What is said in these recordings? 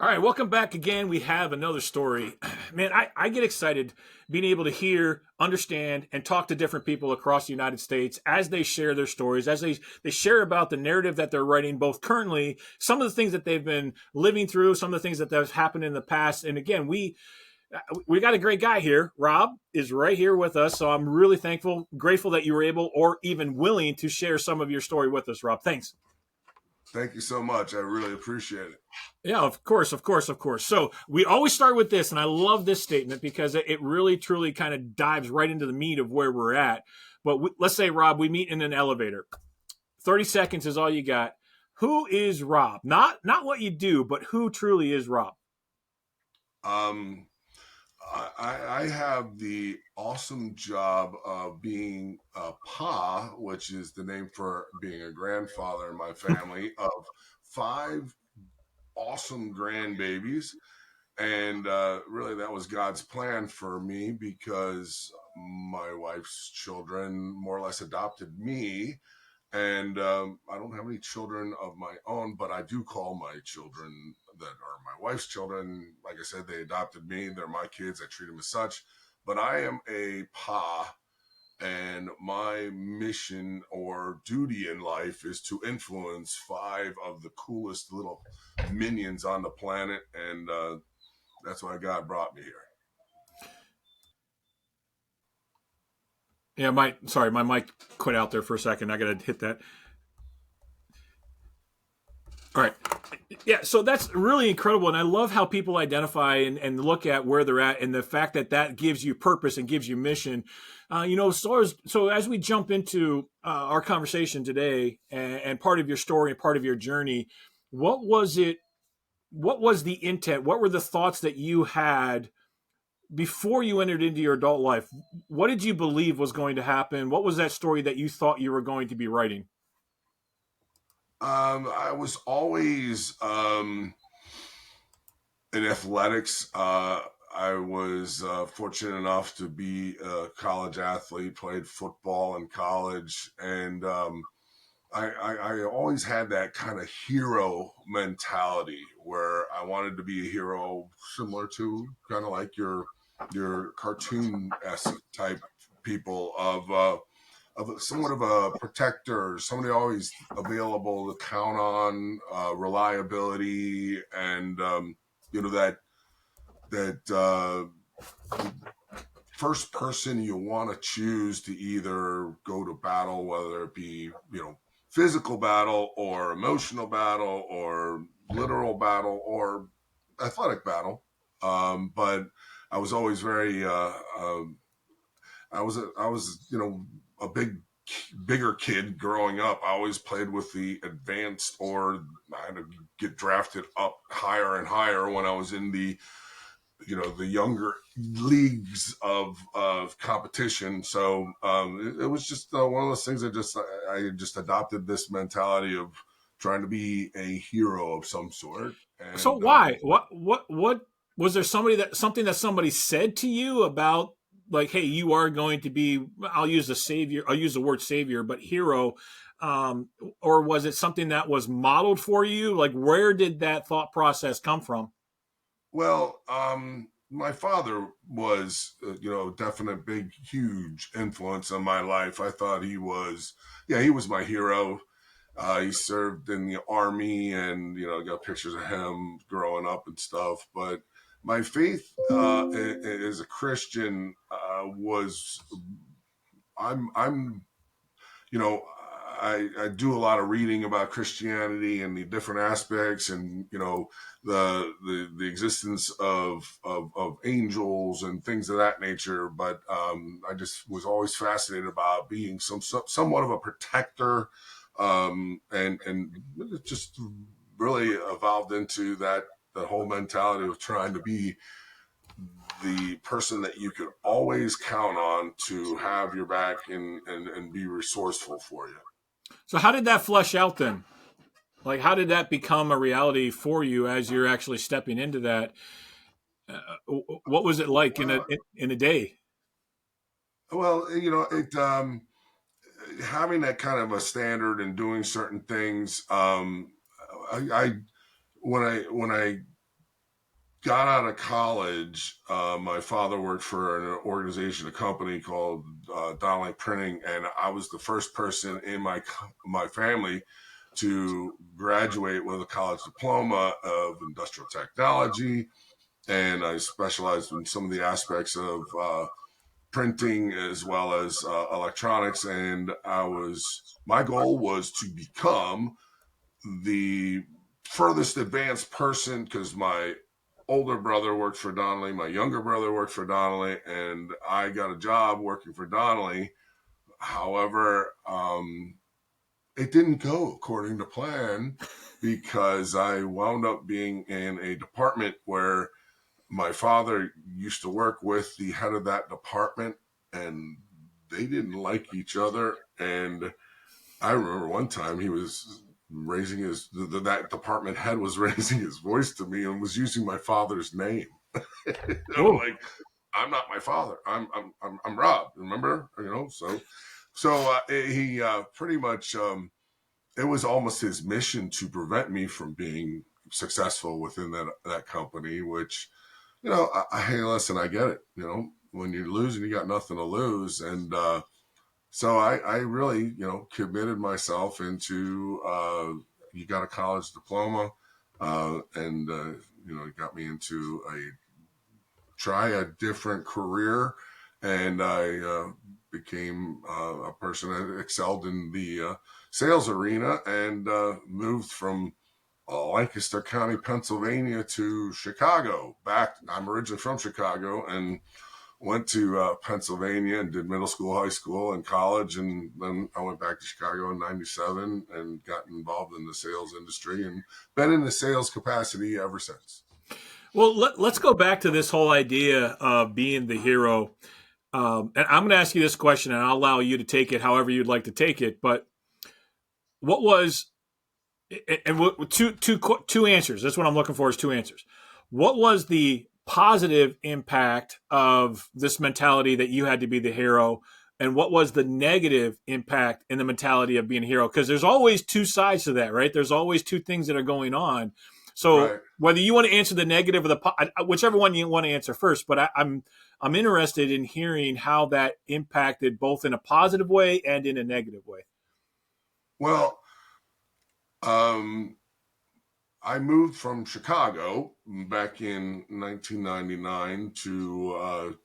All right, welcome back again. We have another story. Man, I get excited being able to hear, understand, and talk to different people across the United States as they share their stories, as they share about the narrative that they're writing, both currently, some of the things that they've been living through, some of the things that have happened in the past. And again, we got a great guy here. Rob is right here with us. So I'm really thankful, grateful that you were able or even willing to share some of your story with us, Rob. Thanks. Thank you so much. I really appreciate it. Yeah, of course, of course, of course. So we always start with this, and I love this statement because it really, truly kind of dives right into the meat of where we're at. But let's say, Rob, we meet in an elevator. 30 seconds is all you got. Who is Rob? Not what you do, but who truly is Rob? Um, I have the awesome job of being a pa, which is the name for being a grandfather in my family, of five awesome grandbabies. And really, that was God's plan for me because my wife's children more or less adopted me. And I don't have any children of my own, but I do call my children that are my wife's children. Like I said, they adopted me. They're my kids. I treat them as such. But I am a pa, and my mission or duty in life is to influence five of the coolest little minions on the planet. And that's why God brought me here. Yeah, my mic quit out there for a second. I got to hit that. All right. Yeah, so that's really incredible. And I love how people identify and look at where they're at and the fact that that gives you purpose and gives you mission. So as we jump into our conversation today and part of your story and part of your journey, what was it? What was the intent? What were the thoughts that you had before you entered into your adult life? What did you believe was going to happen? What was that story that you thought you were going to be writing? I was always in athletics. I was fortunate enough to be a college athlete, played football in college, and I always had that kind of hero mentality where I wanted to be a hero, similar to kind of like your cartoon-esque type people of somewhat of a protector, somebody always available to count on, reliability, and that first person you want to choose to either go to battle, whether it be physical battle or emotional battle or literal battle or athletic battle. But I was always very I was a bigger kid growing up. I always played with the advanced, or I had to get drafted up higher and higher when I was in the younger leagues of competition. So it was just one of those things that I just adopted this mentality of trying to be a hero of some sort. So And why? What was there something that somebody said to you about like, hey, you are going to be, I'll use the savior, I'll use the word savior, but hero, um, or was it something that was modeled for you? Like, where did that thought process come from? well, my father was, definite big, huge influence on my life. I thought he was my hero. He served in the army, and got pictures of him growing up and stuff. But my faith as a Christian was I'm you know I do a lot of reading about Christianity and the different aspects, and the existence of angels and things of that nature. But I just was always fascinated about being somewhat of a protector, and it just really evolved into the whole mentality of trying to be the person that you could always count on to have your back and be resourceful for you. So how did that flesh out then? Like, how did that become a reality for you as you're actually stepping into that? What was it like Well, in a day? it having that kind of a standard and doing certain things. I when I got out of college, my father worked for an organization, a company called Donnelly Printing, and I was the first person in my family to graduate with a college diploma of industrial technology, and I specialized in some of the aspects of printing as well as electronics. And my goal was to become the furthest advanced person, because my older brother worked for Donnelly, my younger brother worked for Donnelly, and I got a job working for Donnelly. However, it didn't go according to plan, because I wound up being in a department where my father used to work with the head of that department, and they didn't like each other. And I remember one time he was raising that department head was raising his voice to me and was using my father's name. I'm Whoa. like, I'm not my father. I'm Rob. Remember, So he pretty much it was almost his mission to prevent me from being successful within that company. Which, hey, listen, I get it. When you're losing, you got nothing to lose, and so I really, committed myself into, you got a college diploma, and, it got me into try a different career. And I became a person that excelled in the sales arena, and moved from Lancaster County, Pennsylvania to Chicago. I'm originally from Chicago, and went to Pennsylvania and did middle school, high school, and college. And then I went back to Chicago in 97 and got involved in the sales industry, and been in the sales capacity ever since. Well, let's go back to this whole idea of being the hero. And I'm going to ask you this question, and I'll allow you to take it however you'd like to take it. But what was, and two answers. That's what I'm looking for, is two answers. What was the positive impact of this mentality that you had to be the hero? And what was the negative impact in the mentality of being a hero? Because there's always two sides to that, right? There's always two things that are going on. So Right. whether you want to answer the negative or whichever one you want to answer first, but I'm interested in hearing how that impacted both in a positive way and in a negative way. Well, um, I moved from Chicago back in 1999 to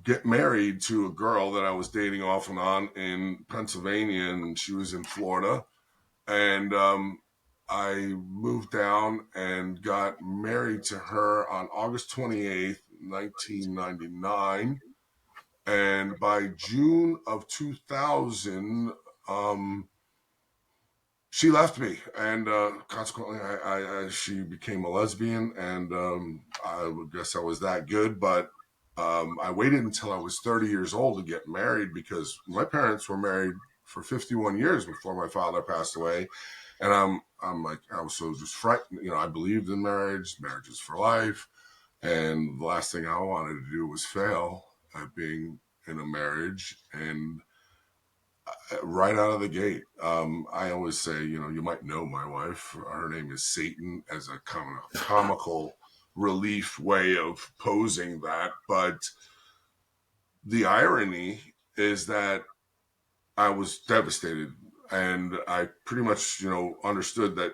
get married to a girl that I was dating off and on in Pennsylvania, and she was in Florida. And I moved down and got married to her on August 28th, 1999. And by June of 2000, she left me, and consequently, she became a lesbian, and I guess I was that good. But I waited until I was 30 years old to get married, because my parents were married for 51 years before my father passed away. And I'm like, I was so just frightened. I believed in marriage. Marriage is for life. And the last thing I wanted to do was fail at being in a marriage. And right out of the gate, I always say, you might know my wife. Her name is Satan, as a kind of comical relief way of posing that. But the irony is that I was devastated, and I pretty much, understood that,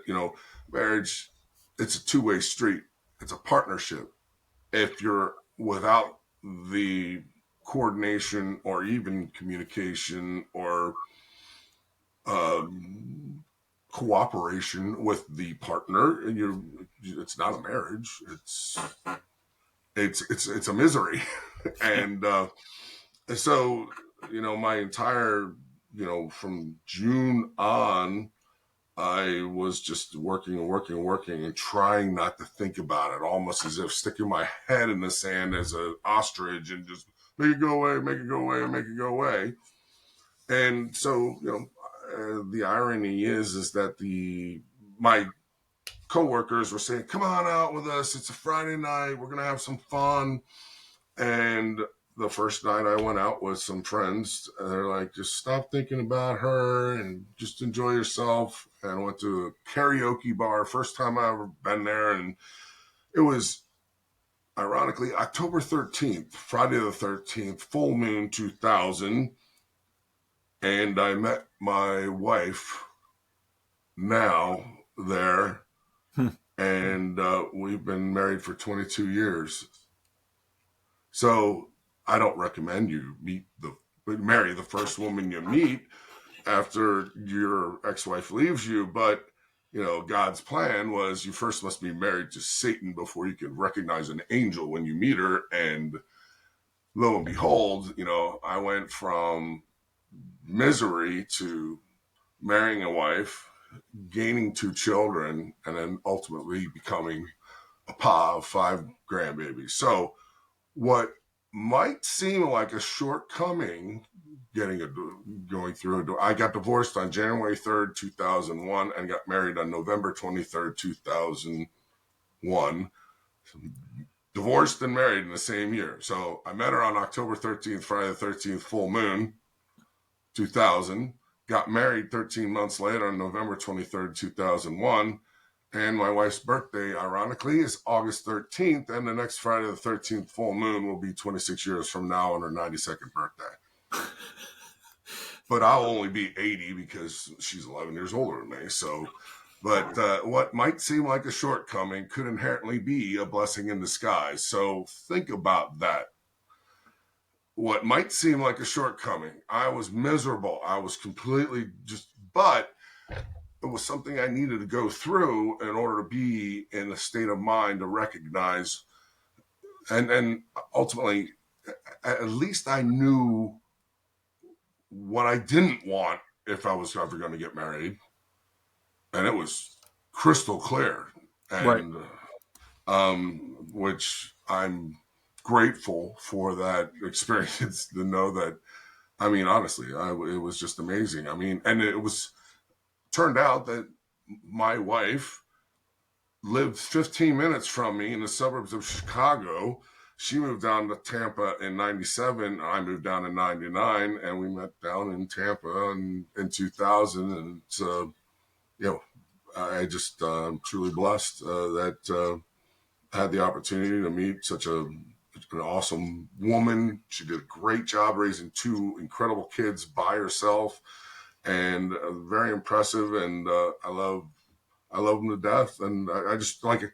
marriage, it's a two-way street. It's a partnership. If you're without the coordination or even communication or um, cooperation with the partner, and it's not a marriage. It's a misery. And so, my entire, from June on, I was just working and working and working and trying not to think about it, almost as if sticking my head in the sand as an ostrich and just make it go away, make it go away, make it go away. And so, the irony is that my coworkers were saying, "Come on out with us. It's a Friday night. We're gonna have some fun." And the first night I went out with some friends, they're like, "Just stop thinking about her and just enjoy yourself." And I went to a karaoke bar, first time I ever been there, and It was ironically October 13th, Friday the 13th, full moon 2000. And I met my wife now there, Hmm. and we've been married for 22 years. So I don't recommend you marry the first woman you meet after your ex-wife leaves you, but God's plan was you first must be married to Satan before you can recognize an angel when you meet her. And lo and behold, I went from misery to marrying a wife, gaining two children, and then ultimately becoming a pa of five grandbabies. So what might seem like a shortcoming going through I got divorced on January 3rd, 2001, and got married on November 23rd, 2001. Divorced and married in the same year. So I met her on October 13th, Friday the 13th, full moon, 2000. Got married 13 months later on November 23rd, 2001. And my wife's birthday, ironically, is August 13th. And the next Friday the 13th full moon will be 26 years from now on her 92nd birthday. But I'll only be 80 because she's 11 years older than me. So, but what might seem like a shortcoming could inherently be a blessing in disguise. So think about that. What might seem like a shortcoming, I was miserable. I was completely but it was something I needed to go through in order to be in a state of mind to recognize. And ultimately, at least I knew what I didn't want if I was ever going to get married. And it was crystal clear. Right. And which I'm grateful for that experience to know that. I mean, honestly, it was just amazing. I mean, and it was turned out that my wife lived 15 minutes from me in the suburbs of Chicago. She moved down to Tampa in 97. I moved down in 99, and we met down in Tampa in 2000. And so, I just am truly blessed that I had the opportunity to meet such an awesome woman. She did a great job raising two incredible kids by herself, and very impressive. And I love them to death. And I just like it.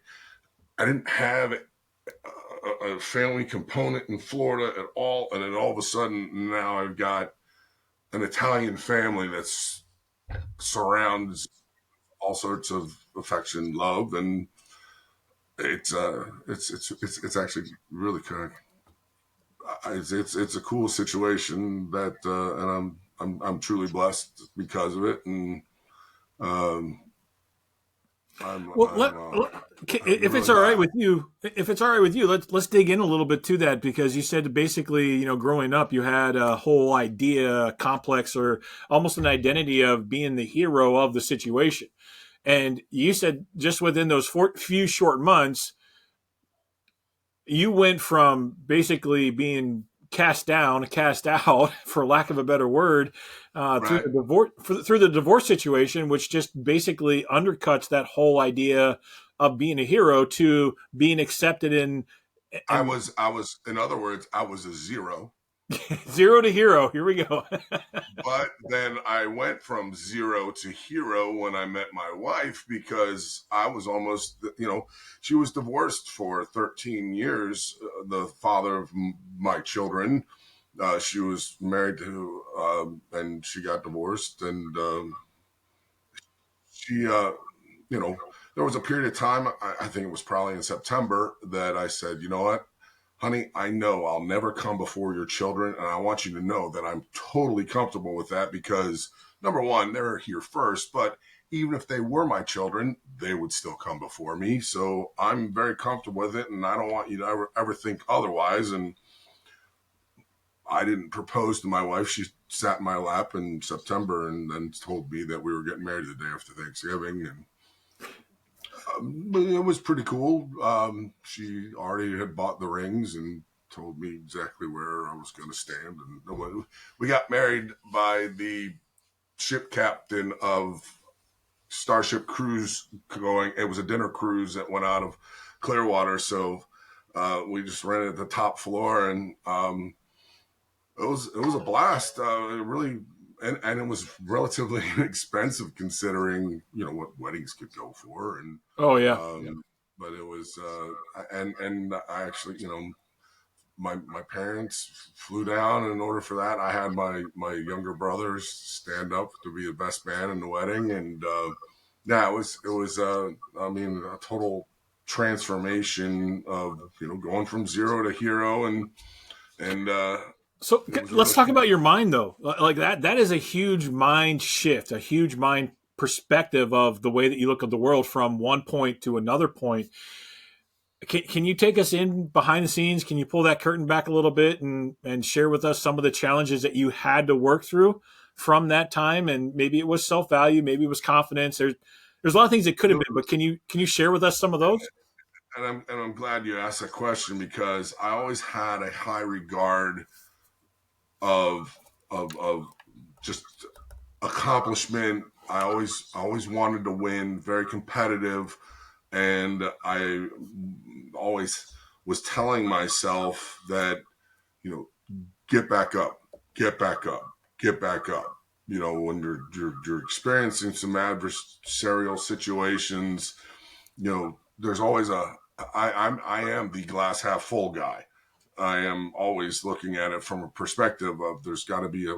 I didn't have a family component in Florida at all, and then all of a sudden now I've got an Italian family that's surrounds all sorts of affection, love, and it's actually really kind of it's a cool situation that and I'm truly blessed because of it. And um, Well, I'm if it's really all right glad. with you, let's dig in a little bit to that, because you said basically, growing up, you had a whole idea complex or almost an identity of being the hero of the situation, and you said just within those few short months, you went from basically being cast down, cast out, for lack of a better word, through Right. the through the divorce situation, which just basically undercuts that whole idea of being a hero to being accepted in and In other words, I was a zero. zero to hero. Here we go. But then I went from zero to hero when I met my wife, because I was almost, she was divorced for 13 years, the father of my children. She was married to, and she got divorced. And she, there was a period of time, I think it was probably in September, that I said, you know what? Honey, I know I'll never come before your children, and I want you to know that I'm totally comfortable with that, because number one, they're here first, but even if they were my children, they would still come before me. So I'm very comfortable with it, and I don't want you to ever think otherwise. And I didn't propose to my wife. She sat in my lap in September and then told me that we were getting married the day after Thanksgiving. And it was pretty cool. She already had bought the rings and told me exactly where I was going to stand. And we got married by the ship captain of Starship Cruise going. It was a dinner cruise that went out of Clearwater, so we just rented the top floor, and it was a blast. It really, and it was relatively inexpensive considering what weddings could go for, and Oh yeah. but it was and I actually my parents flew down in order for that. I had my younger brothers stand up to be the best man in the wedding, and yeah, it was I mean, a total transformation of going from zero to hero, and So it was let's really talk fun. about your mind though. Like that is a huge mind shift, a huge mind perspective of the way that you look at the world from one point to another point. Can you take us in behind the scenes? Can you pull that curtain back a little bit and share with us some of the challenges that you had to work through from that time? And maybe it was self value, maybe it was confidence. There's a lot of things it could have been, but can you share with us some of those? And I'm glad you asked that question, because I always had a high regard of of just accomplishment. I always wanted to win, very competitive, and I always was telling myself that get back up, get back up, get back up. When you're experiencing some adversarial situations, there's always I am the glass half full guy. I am always looking at it from a perspective of there's got to be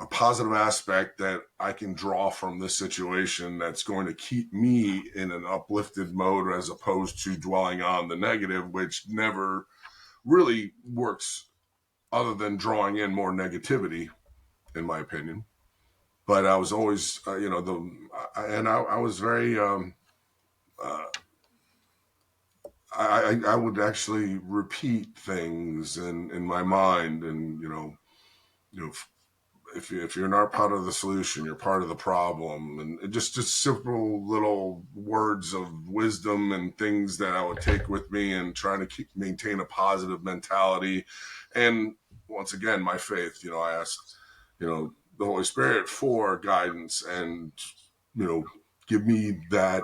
a positive aspect that I can draw from this situation that's going to keep me in an uplifted mode, as opposed to dwelling on the negative, which never really works other than drawing in more negativity, in my opinion. But I was always, I was very, uh, I would actually repeat things in my mind, and you know, if you're not part of the solution, you're part of the problem, and just simple little words of wisdom and things that I would take with me, and trying to maintain a positive mentality. And once again, my faith. I asked, the Holy Spirit for guidance, and give me that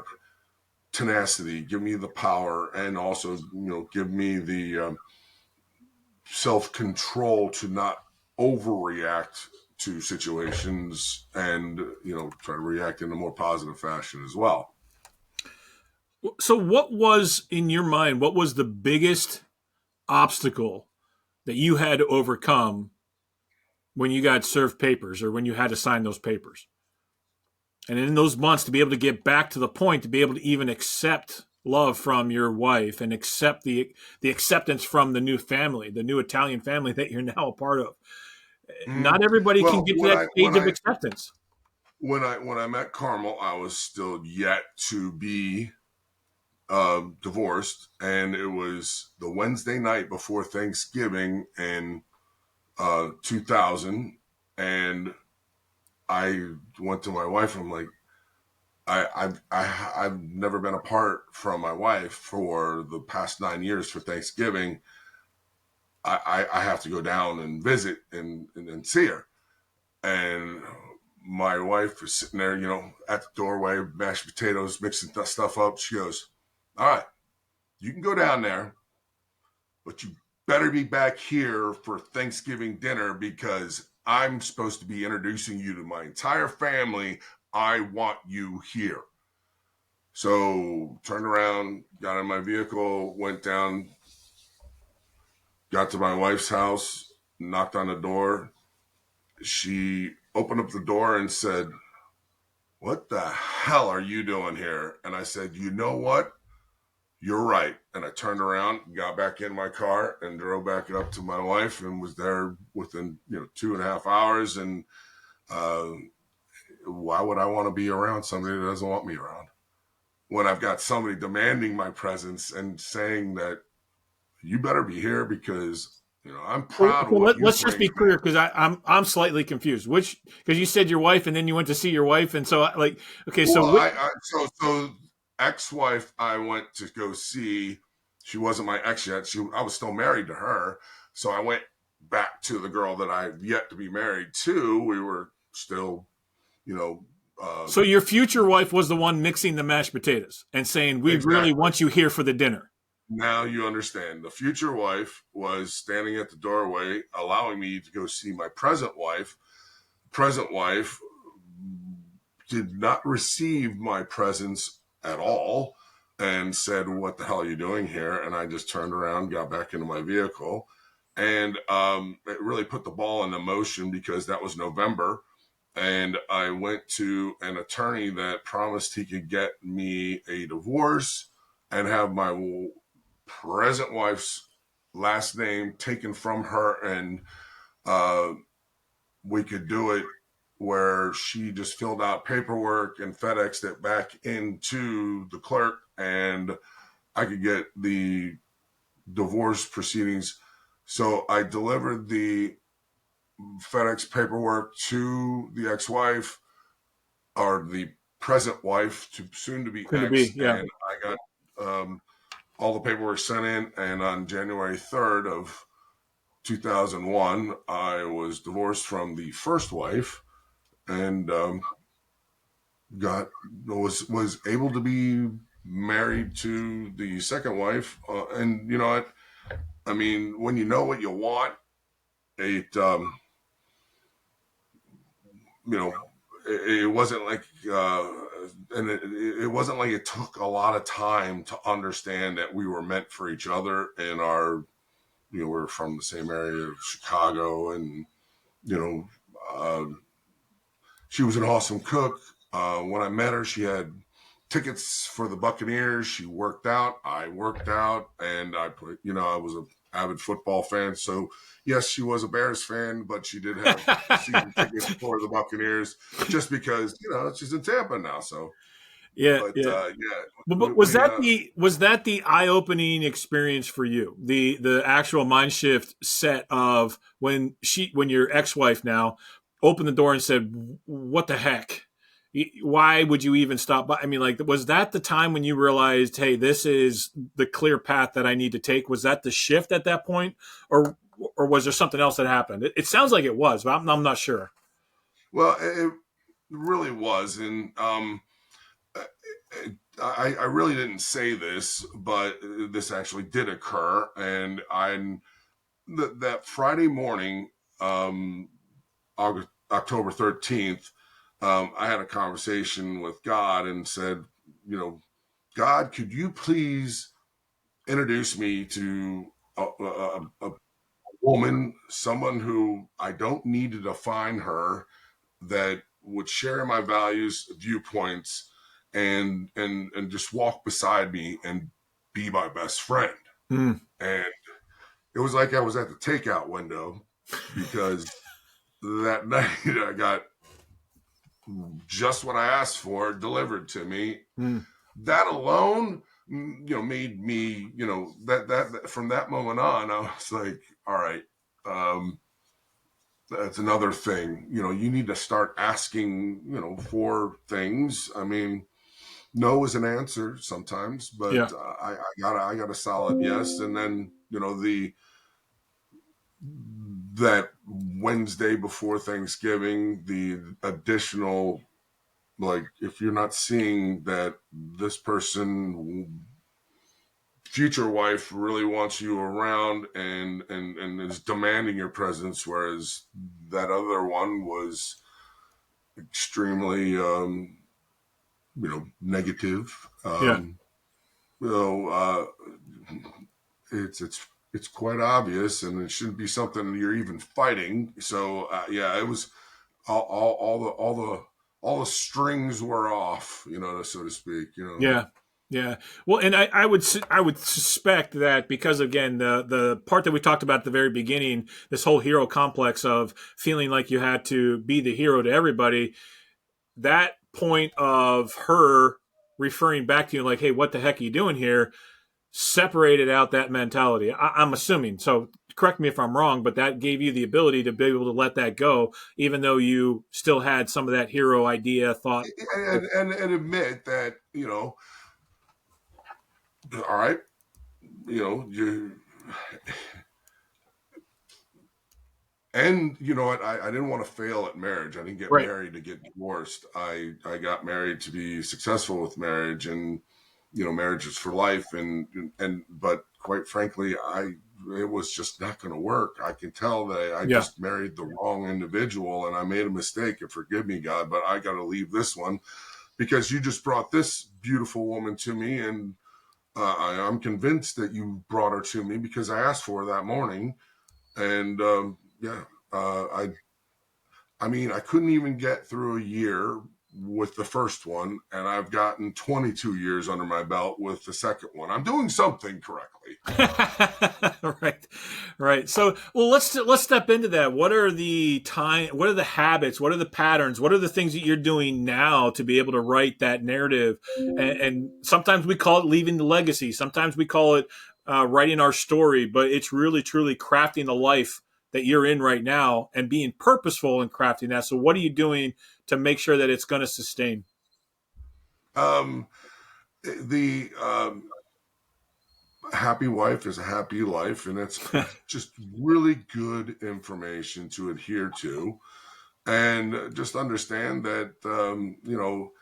tenacity, give me the power, and also give me the self control to not overreact to situations, and try to react in a more positive fashion as well. So, what was in your mind? What was the biggest obstacle that you had to overcome when you got served papers or when you had to sign those papers? And in those months, to be able to get back to the point, to be able to even accept love from your wife and accept the acceptance from the new family, the new Italian family that you're now a part of. Mm. Not everybody can Well, get to when that I when stage of I acceptance. when I met Carmel, I was still yet to be divorced, and it was the Wednesday night before Thanksgiving in 2000, and I went to my wife. And I'm like, I've never been apart from my wife for the past 9 years for Thanksgiving. I have to go down and visit and see her. And my wife was sitting there, at the doorway, mashed potatoes, mixing stuff up. She goes, "All right, you can go down there, but you better be back here for Thanksgiving dinner, because I'm supposed to be introducing you to my entire family. I want you here." So turned around, got in my vehicle, went down, got to my wife's house, knocked on the door. She opened up the door and said, "What the hell are you doing here?" And I said, "You know what? You're right." And I turned around, got back in my car, and drove back up to my wife, and was there within 2.5 hours. And uh, why would I want to be around somebody that doesn't want me around, when I've got somebody demanding my presence and saying that you better be here, because I'm So, proud of so what you let's just bring be to me. clear, because I'm slightly confused. Which, because you said your wife and then you went to see your wife, and so like, okay, so Well, which, so ex-wife I went to go see. She wasn't my ex yet. I was still married to her, so I went back to the girl that I've yet to be married to. We were still, you know, So your future wife was the one mixing the mashed potatoes and saying, "We really Exactly. want you here for the dinner." Now you understand. The future wife was standing at the doorway, allowing me to go see my present wife. Present wife did not receive my presence at all and said, "What the hell are you doing here?" And I just turned around, got back into my vehicle. And it really put the ball into motion because that was November. And I went to an attorney that promised he could get me a divorce and have my present wife's last name taken from her, and uh, we could do it where she just filled out paperwork and FedExed it back into the clerk, and I could get the divorce proceedings. So I delivered the FedEx paperwork to the ex-wife, or the present wife, to soon to be Soon to be, ex, yeah. and I got all the paperwork sent in. And on January 3rd of 2001, I was divorced from the first wife, and got was able to be married to the second wife. And you know what? I mean, when you know what you want, it you know, it wasn't like and it wasn't like it took a lot of time to understand that we were meant for each other. And our, we're from the same area of Chicago, and you know, uh, she was an awesome cook. When I met her, she had tickets for the Buccaneers. She worked out. I worked out, and I was an avid football fan. So yes, she was a Bears fan, but she did have season tickets for the Buccaneers just because she's in Tampa now. So, Yeah, but yeah. yeah, But was that the eye opening experience for you? The actual mind shift set of when your ex wife now opened the door and said, "What the heck? Why would you even stop by?" I mean, like, was that the time when you realized, "Hey, this is the clear path that I need to take"? Was that the shift at that point, or was there something else that happened? It sounds like it was, but I'm not sure. well, it really was, and I really didn't say this, but this actually did occur, and that Friday morning, October 13th, I had a conversation with God and said, God, could you please introduce me to a woman, someone who I don't need to define her, that would share my values, viewpoints, and just walk beside me and be my best friend. Mm. And it was like I was at the takeout window, because that night I got just what I asked for delivered to me. Mm. That alone, made me, that from that moment on, I was like, all right, that's another thing. You need to start asking, for things. I mean, no is an answer sometimes, but Yeah. I got a solid yes. And then, that Wednesday before Thanksgiving, the additional, like, if you're not seeing that this person, future wife, really wants you around and is demanding your presence, whereas that other one was extremely negative. Yeah. You know, uh, it's quite obvious, and it shouldn't be something you're even fighting. So yeah, it was all the strings were off, so to speak. Yeah, yeah. Well, and I would suspect that because, again, the part that we talked about at the very beginning, this whole hero complex of feeling like you had to be the hero to everybody, that point of her referring back to you like, "Hey, what the heck are you doing here?" separated out that mentality. I'm assuming. So correct me if I'm wrong, but that gave you the ability to be able to let that go, even though you still had some of that hero idea thought. And admit that, all right, you And you know what? I didn't want to fail at marriage. I didn't get Right. married to get divorced. I got married to be successful with marriage, and you know, marriage is for life. And but quite frankly, it was just not going to work. I can tell that I Yeah. just married the wrong individual, and I made a mistake. And forgive me, God, but I got to leave this one because you just brought this beautiful woman to me, and I'm convinced that you brought her to me because I asked for her that morning. And yeah, I mean, I couldn't even get through a year with the first one, and I've gotten 22 years under my belt with the second one. I'm doing something correctly. Right, right. So, well, let's step into that. What are the time? What are the habits? What are the patterns? What are the things that you're doing now to be able to write that narrative? And sometimes we call it leaving the legacy. Sometimes we call it writing our story. But it's really, truly crafting the life that you're in right now and being purposeful in crafting that. So, what are you doing to make sure that it's going to sustain? Um, the happy wife is a happy life, and it's just really good information to adhere to, and just understand that you know,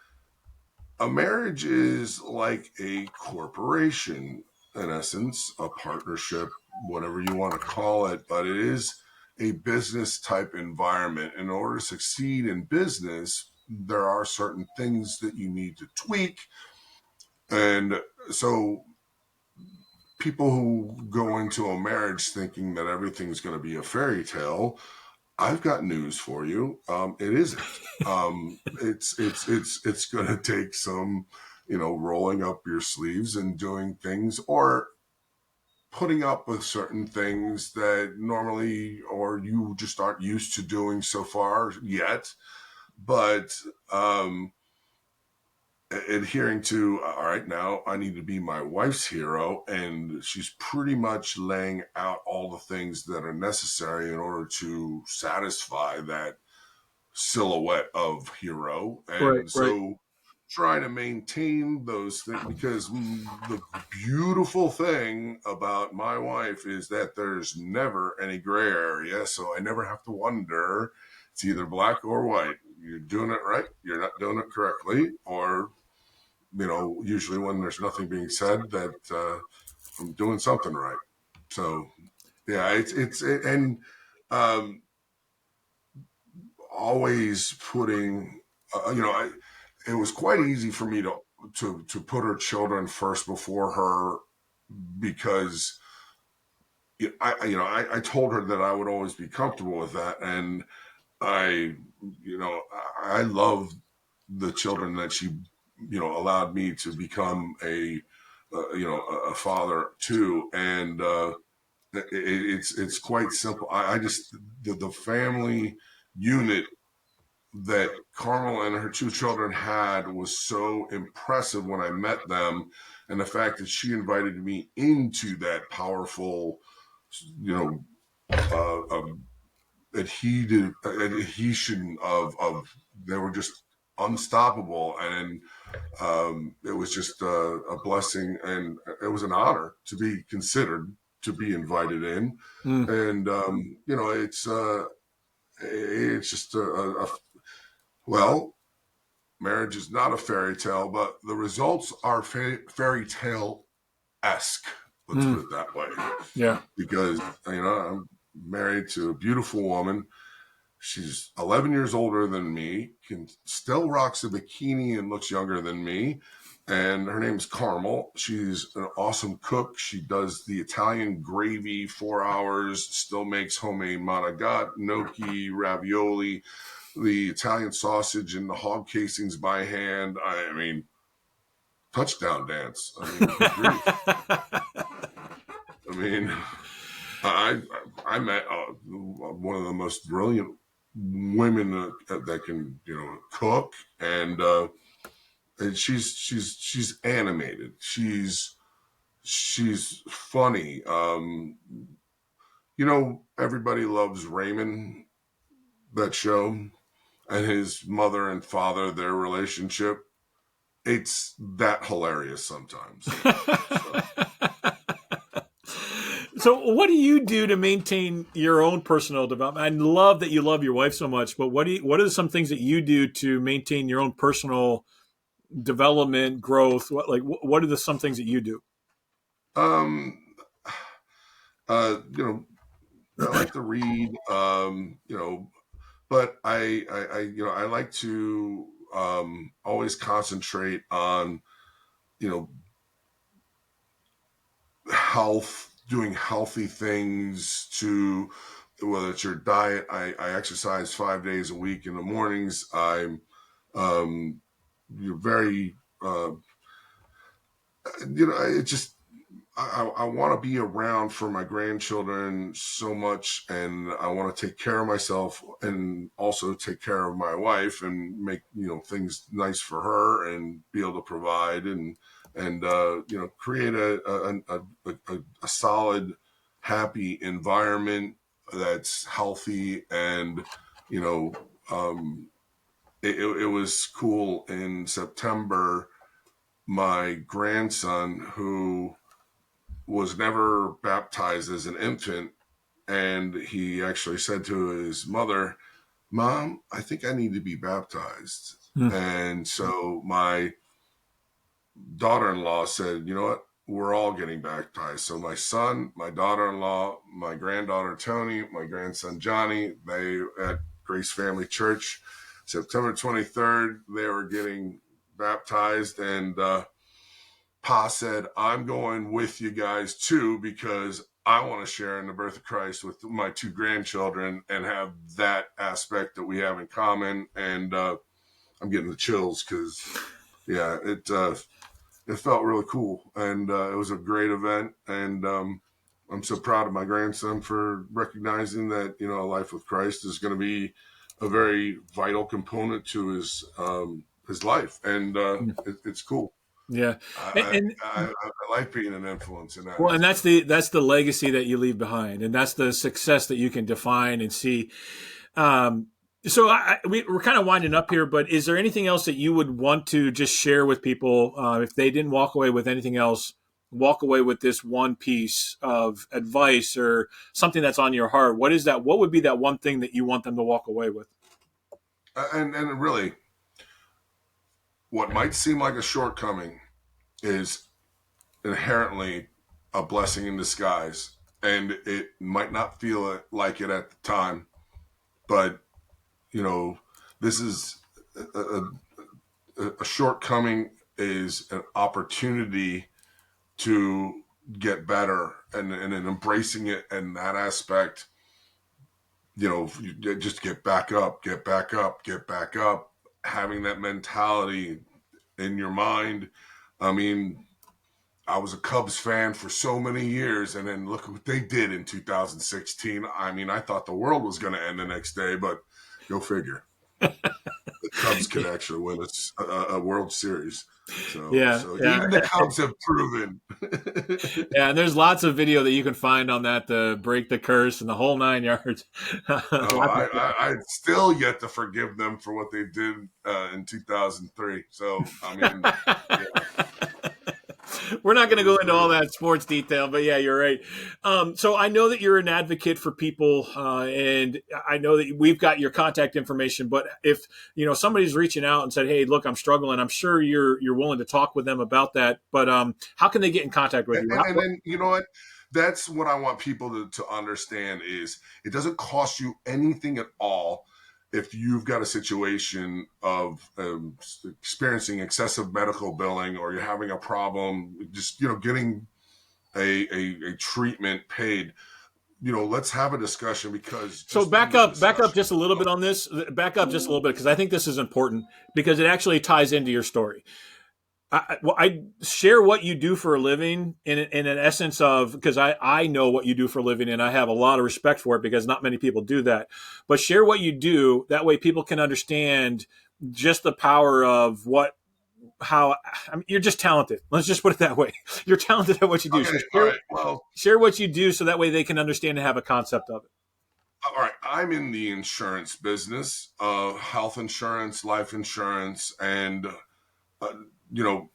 a marriage is like a corporation, in essence, a partnership, whatever you want to call it, but it is a business type environment. In order to succeed in business, there are certain things that you need to tweak. And so people who go into a marriage thinking that everything's going to be a fairy tale, I've got news for you. It isn't. It's going to take some, you know, rolling up your sleeves and doing things, or putting up with certain things that normally, or you just aren't used to doing so far yet. But adhering to, all right, now I need to be my wife's hero, and she's pretty much laying out all the things that are necessary in order to satisfy that silhouette of hero. Right, And right. so trying to maintain those things, because the beautiful thing about my wife is that there's never any gray area, so I never have to wonder. It's either black or white. You're doing it right, you're not doing it correctly, or you know, usually when there's nothing being said, that I'm doing something right. So yeah, and um, always putting, you know, it was quite easy for me to put her children first before her, because I told her that I would always be comfortable with that, and I you know I love the children that she, you know, allowed me to become a you know, a father to. And it's quite simple. I just, the family unit that Carmel and her two children had was so impressive when I met them, and the fact that she invited me into that powerful, you know, adhesion of they were just unstoppable. And it was just a blessing, and it was an honor to be considered, to be invited in. Mm. And you know, it's just well, marriage is not a fairy tale, but the results are fairy tale esque. Let's put Mm. it that way, Yeah. because you know, I'm married to a beautiful woman. She's 11 years older than me, can still rocks a bikini and looks younger than me. And her name's Carmel. She's an awesome cook. She does the Italian gravy 4 hours, still makes homemade manigat, gnocchi, ravioli, the Italian sausage and the hog casings by hand. I mean, touchdown dance. I mean, good grief. I mean, I I met one of the most brilliant women that can, you know, cook, and she's animated. She's funny. You know, everybody loves Raymond, that show, and his mother and father, their relationship. It's that hilarious sometimes. So So what do you do to maintain your own personal development? I love that you love your wife so much, but what are some things that you do to maintain your own personal development, growth? What are some things that you do? Um, you know, I like to read. But I like to always concentrate on you know health, doing healthy things to whether it's your diet. I exercise 5 days a week in the mornings. I'm you're very it just I want to be around for my grandchildren so much, and I want to take care of myself and also take care of my wife and make things nice for her and be able to provide and create a solid, happy environment that's healthy and you know it was cool in September. My grandson, who was never baptized as an infant, and he actually said to his mother, "Mom, I think I need to be baptized." Hmm. And so my daughter-in-law said, "You know what? We're all getting baptized." So my son, my daughter-in-law, my granddaughter Tony, my grandson Johnny, they at Grace Family Church, September 23rd, they were getting baptized, and Pa said, "I'm going with you guys too because I want to share in the birth of Christ with my two grandchildren and have that aspect that we have in common." And I'm getting the chills because, yeah, it felt really cool, and it was a great event. And I'm so proud of my grandson for recognizing that a life with Christ is going to be a very vital component to his life, and it's cool. Yeah, and, I, and I like being an influence in that well, and aspect. that's the legacy that you leave behind, and that's the success that you can define and see. Um, we're kind of winding up here, but is there anything else that you would want to just share with people if they didn't walk away with anything else? Walk away with this one piece of advice or something that's on your heart. What is that? What would be that one thing that you want them to walk away with? And really, what might seem like a shortcoming is inherently a blessing in disguise, and it might not feel like it at the time, but this is a, a shortcoming is an opportunity to get better, and in embracing it in that aspect, just get back up, get back up, get back up, having that mentality in your mind. I mean, I was a Cubs fan for so many years, and then look what they did in 2016. I mean, I thought the world was going to end the next day, but go figure. The Cubs could actually win a World Series. So, Yeah, so yeah, even the Cubs have proven. yeah. And there's lots of video that you can find on that to break the curse and the whole 9 yards. Oh, I still yet to forgive them for what they did in 2003. So, I mean, yeah, We're not going it to go was into all brutal. that sports detail, but yeah, you're right. So I know that you're an advocate for people, and I know that we've got your contact information. But if somebody's reaching out and said, "Hey, look, I'm struggling," I'm sure you're willing to talk with them about that. But how can they get in contact with you? And then you know what? That's what I want people to understand is it doesn't cost you anything at all if you've got a situation of experiencing excessive medical billing or you're having a problem, just getting a treatment paid. Let's have a discussion because So just in the back up discussion just a little bit on this. Back up just a little bit because I think this is important because it actually ties into your story. I share what you do for a living in an essence of because I know what you do for a living and I have a lot of respect for it because not many people do that. But share what you do that way people can understand just the power of how I mean, you're just talented. Let's just put it that way. You're talented at what you do. So okay, all right. Well, share what you do so that way they can understand and have a concept of it. all right. I'm in the insurance business, health insurance, life insurance, and uh, you know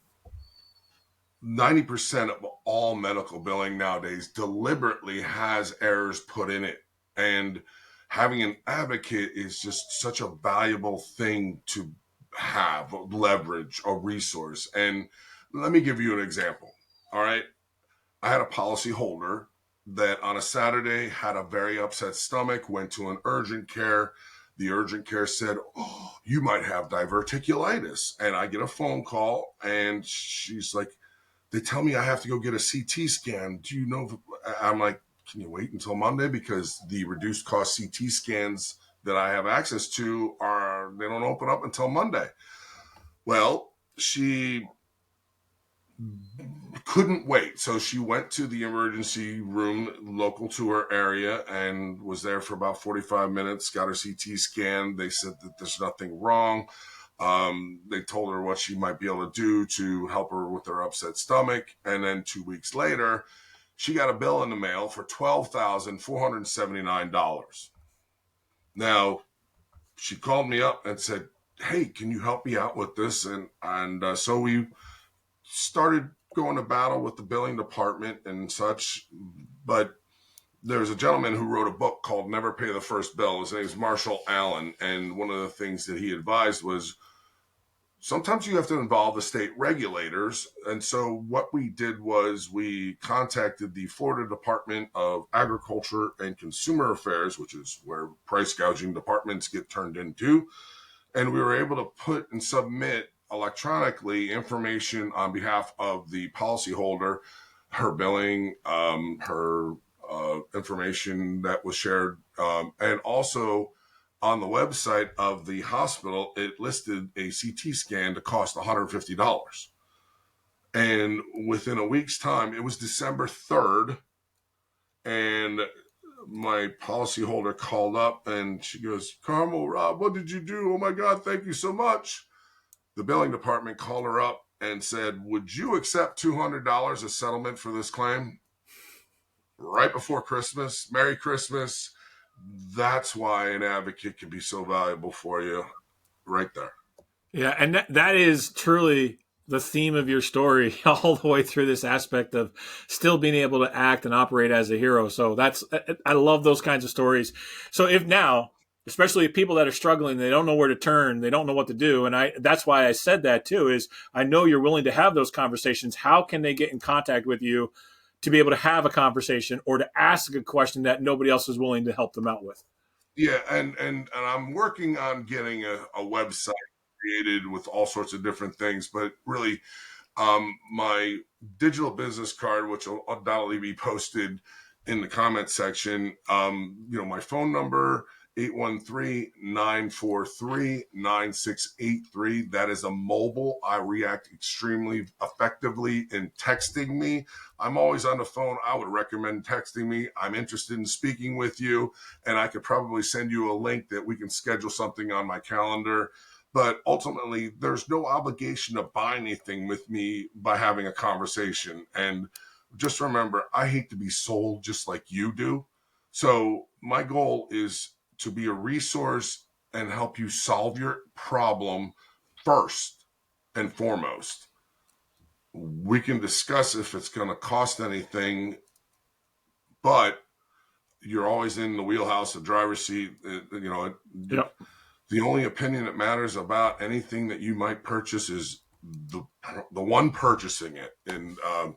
90% of all medical billing nowadays deliberately has errors put in it. And having an advocate is just such a valuable thing to have, leverage, a resource. And let me give you an example. All right. I had a policy holder that on a Saturday had a very upset stomach, went to an urgent care. The urgent care said, "Oh, you might have diverticulitis." And I get a phone call and she's like, "They tell me I have to go get a CT scan. Do you know?" I'm like, "Can you wait until Monday? Because the reduced cost CT scans that I have access to they don't open up until Monday." Well, she couldn't wait. So she went to the emergency room local to her area and was there for about 45 minutes, got her CT scan. They said that there's nothing wrong. They told her what she might be able to do to help her with her upset stomach. And then 2 weeks later, she got a bill in the mail for $12,479. Now, she called me up and said, "Hey, can you help me out with this?" And so we started going to battle with the billing department and such. But there's a gentleman who wrote a book called Never Pay the First Bill. His name is Marshall Allen. And one of the things that he advised was sometimes you have to involve the state regulators. And so what we did was we contacted the Florida Department of Agriculture and Consumer Affairs, which is where price gouging departments get turned into. And we were able to put and submit electronically information on behalf of the policyholder, her billing, her information that was shared, and also on the website of the hospital, it listed a CT scan to cost $150. And within a week's time, it was December 3rd, and my policyholder called up and she goes, "Carmel, Rob, what did you do? Oh my God, thank you so much." The billing department called her up and said, "Would you accept $200 as settlement for this claim?" Right before Christmas. Merry Christmas. That's why an advocate can be so valuable for you right there. Yeah, and that is truly the theme of your story all the way through this aspect of still being able to act and operate as a hero. So I love those kinds of stories. So if now, especially people that are struggling, they don't know where to turn, they don't know what to do. And that's why I said that too, is I know you're willing to have those conversations. How can they get in contact with you to be able to have a conversation or to ask a question that nobody else is willing to help them out with? Yeah, and I'm working on getting a website created with all sorts of different things, but really my digital business card, which will undoubtedly be posted in the comment section, my phone number, 813-943-9683. That is a mobile. I react extremely effectively in texting me. I'm always on the phone. I would recommend texting me. I'm interested in speaking with you, and I could probably send you a link that we can schedule something on my calendar. But ultimately, there's no obligation to buy anything with me by having a conversation. And just remember, I hate to be sold just like you do. So my goal is to be a resource and help you solve your problem first and foremost. We can discuss if it's going to cost anything, but you're always in the wheelhouse, the driver's seat. Yep. The only opinion that matters about anything that you might purchase is the one purchasing it. And, I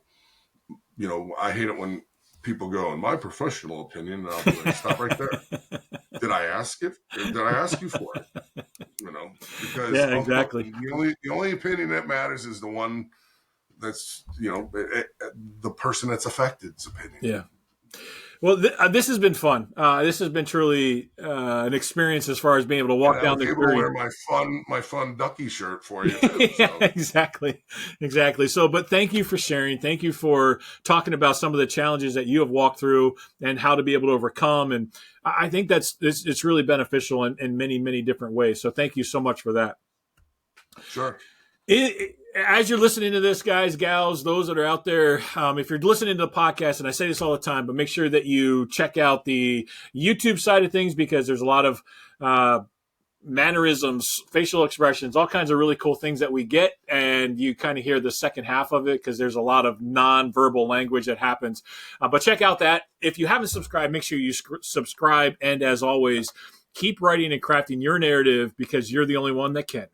hate it when people go, "In my professional opinion," and I'll be like, "Stop right there. Did I ask it? Did I ask you for it?" Because Yeah, exactly. The only opinion that matters is the one that's, the person that's affected's opinion. Yeah. Well, this has been fun. This has been truly an experience as far as being able to walk down the journey. journey. Wear my fun ducky shirt for you too. Yeah, exactly. So, but thank you for sharing. Thank you for talking about some of the challenges that you have walked through and how to be able to overcome. And I think it's really beneficial in many, many different ways. So thank you so much for that. Sure. As you're listening to this, guys, gals, those that are out there, if you're listening to the podcast, and I say this all the time, but make sure that you check out the YouTube side of things, because there's a lot of mannerisms, facial expressions, all kinds of really cool things that we get. And you kind of hear the second half of it because there's a lot of non-verbal language that happens. But check out that. If you haven't subscribed, make sure you subscribe. And as always, keep writing and crafting your narrative because you're the only one that can.